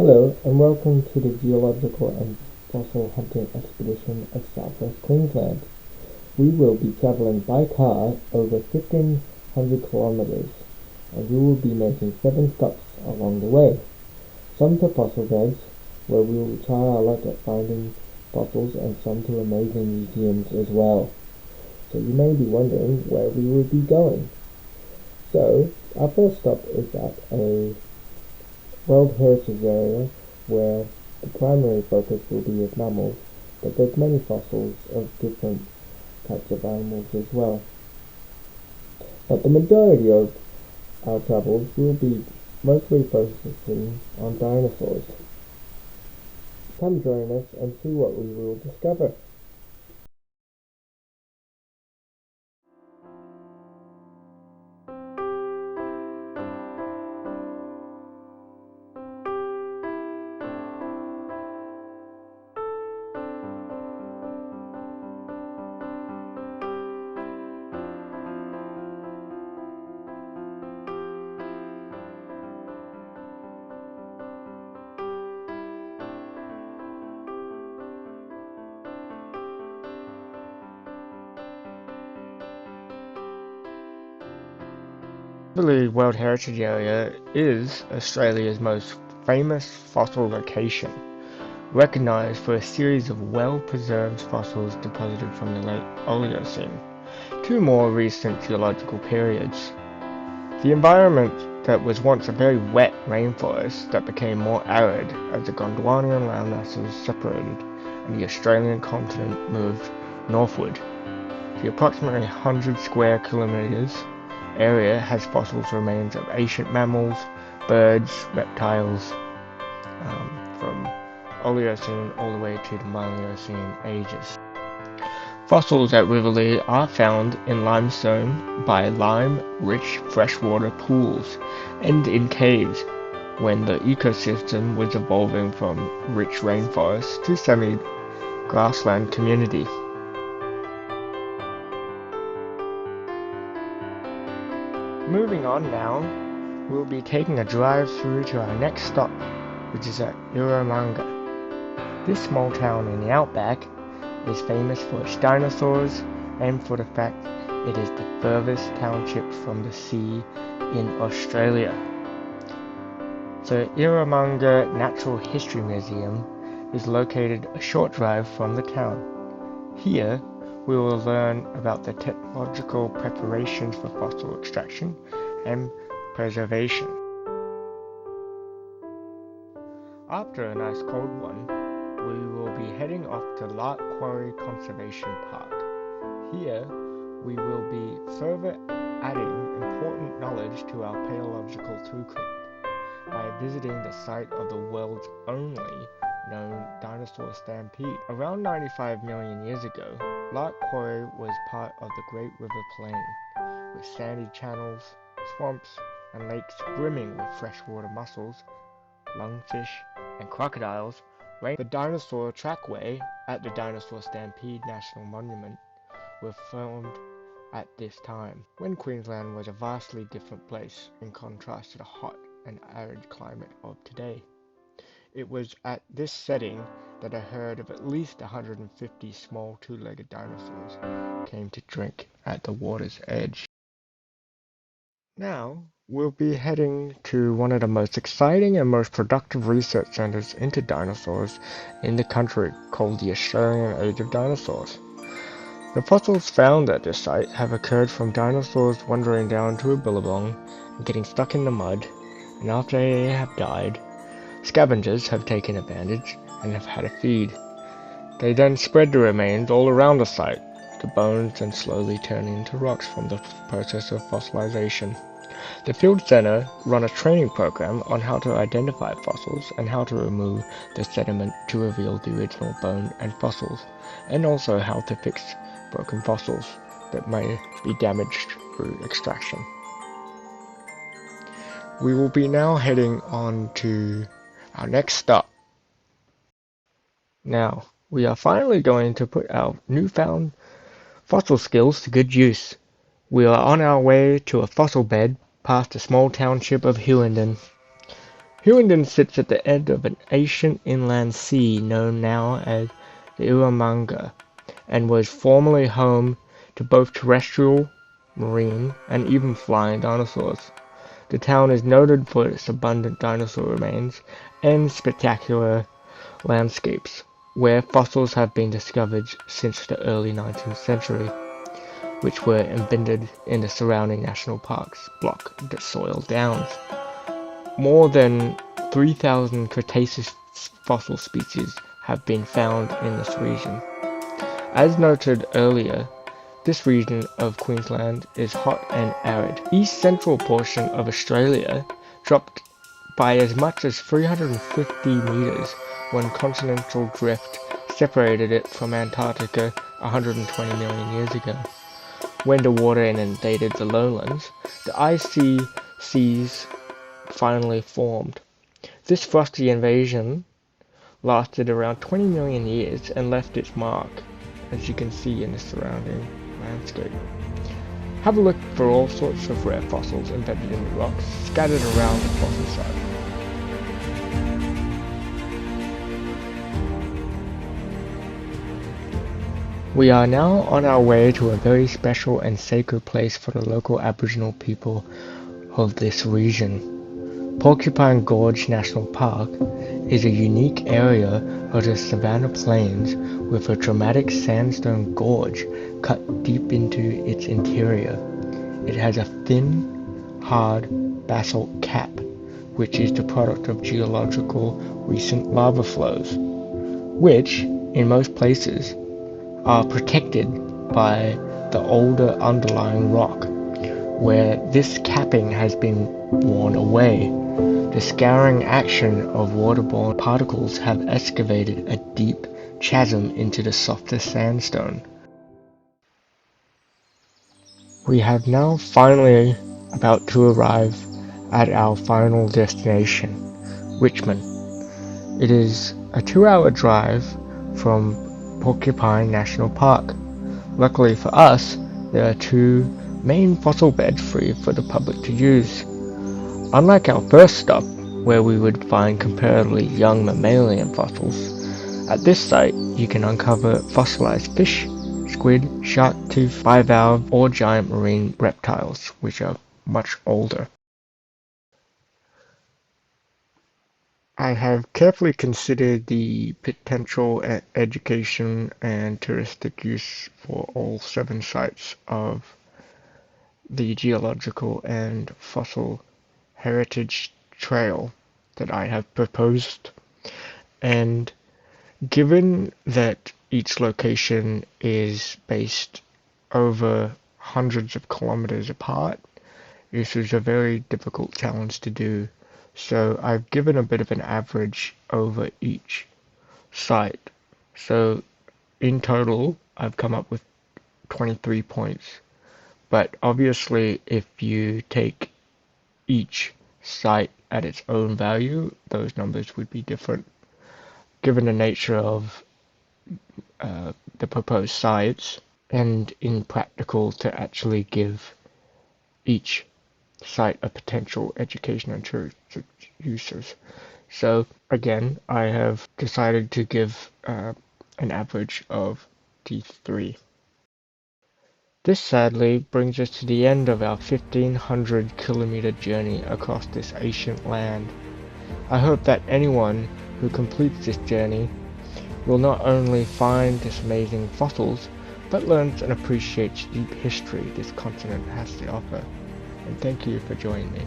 Hello and welcome to the Geological and Fossil Hunting Expedition of Southwest Queensland. We will be travelling by car over 1500 kilometres and we will be making 7 stops along the way. Some to fossil beds where we will try our luck at finding fossils and some to amazing museums as well. So you may be wondering where we will be going. So our first stop is at a World Heritage Area where the primary focus will be of mammals, but there's many fossils of different types of animals as well. But the majority of our travels will be mostly focusing on dinosaurs. Come join us and see what we will discover. The World Heritage Area is Australia's most famous fossil location, recognised for a series of well-preserved fossils deposited from the late Oligocene to more recent geological periods. The environment that was once a very wet rainforest that became more arid as the Gondwanian landmasses separated and the Australian continent moved northward. The approximately 100 square kilometres area has fossils remains of ancient mammals, birds, reptiles, from Oligocene all the way to the Miocene ages. Fossils at Riverlea are found in limestone by lime-rich freshwater pools and in caves when the ecosystem was evolving from rich rainforest to semi-grassland community. Moving on now, we'll be taking a drive through to our next stop, which is at Eromanga. This small town in the outback is famous for its dinosaurs and for the fact it is the furthest township from the sea in Australia. The Eromanga Natural History Museum is located a short drive from the town. Here, we will learn about the technological preparations for fossil extraction and preservation. After a nice cold one, we will be heading off to Lark Quarry Conservation Park. Here, we will be further adding important knowledge to our paleological toolkit by visiting the site of the world's only known dinosaur stampede. Around 95 million years ago, Lark Quarry was part of the Great River Plain, with sandy channels, swamps, and lakes brimming with freshwater mussels, lungfish, and crocodiles. The dinosaur trackway at the Dinosaur Stampede National Monument were formed at this time, when Queensland was a vastly different place in contrast to the hot and arid climate of today. It was at this setting that a herd of at least 150 small two-legged dinosaurs came to drink at the water's edge. Now, we'll be heading to one of the most exciting and most productive research centres into dinosaurs in the country, called the Australian Age of Dinosaurs. The fossils found at this site have occurred from dinosaurs wandering down to a billabong and getting stuck in the mud, and after they have died, scavengers have taken advantage and have had a feed. They then spread the remains all around the site, the bones then slowly turn into rocks from the process of fossilization. The Field Center run a training program on how to identify fossils and how to remove the sediment to reveal the original bone and fossils, and also how to fix broken fossils that may be damaged through extraction. We will be now heading on to our next stop. Now, we are finally going to put our newfound fossil skills to good use. We are on our way to a fossil bed past the small township of Hewenden. Hughenden sits at the end of an ancient inland sea known now as the Uramanga, and was formerly home to both terrestrial, marine, and even flying dinosaurs. The town is noted for its abundant dinosaur remains and spectacular landscapes, where fossils have been discovered since the early 19th century, which were embedded in the surrounding national parks block the soil downs. More than 3,000 Cretaceous fossil species have been found in this region. As noted earlier, this region of Queensland is hot and arid. East central portion of Australia dropped by as much as 350 meters when continental drift separated it from Antarctica 120 million years ago. When the water inundated the lowlands, the icy seas finally formed. This frosty invasion lasted around 20 million years and left its mark, as you can see in the surrounding landscape. Have a look for all sorts of rare fossils embedded in the rocks scattered around the fossil site. We are now on our way to a very special and sacred place for the local Aboriginal people of this region. Porcupine Gorge National Park is a unique area of the Savannah Plains with a dramatic sandstone gorge cut deep into its interior. It has a thin, hard basalt cap, which is the product of geological recent lava flows, which, in most places, are protected by the older underlying rock, where this capping has been worn away. The scouring action of waterborne particles have excavated a deep chasm into the softer sandstone. We have now finally about to arrive at our final destination, Richmond. It is a 2-hour drive from Porcupine National Park. Luckily for us, there are 2 main fossil beds free for the public to use. Unlike our first stop, where we would find comparatively young mammalian fossils, at this site you can uncover fossilized fish, squid, shark tooth, bivalve, or giant marine reptiles, which are much older. I have carefully considered the potential education and touristic use for all 7 sites of the Geological and Fossil Heritage Trail that I have proposed, and given that each location is based over hundreds of kilometers apart, this is a very difficult challenge to do. So I've given a bit of an average over each site. So in total, I've come up with 23 points. But obviously, if you take each site at its own value, those numbers would be different. Given the nature of the proposed sites, and impractical to actually give each site a potential education and touristic users. So again, I have decided to give an average of T3. This sadly brings us to the end of our 1500 kilometer journey across this ancient land. I hope that anyone who completes this journey will not only find this amazing fossils, but learns and appreciates the deep history this continent has to offer. And thank you for joining me.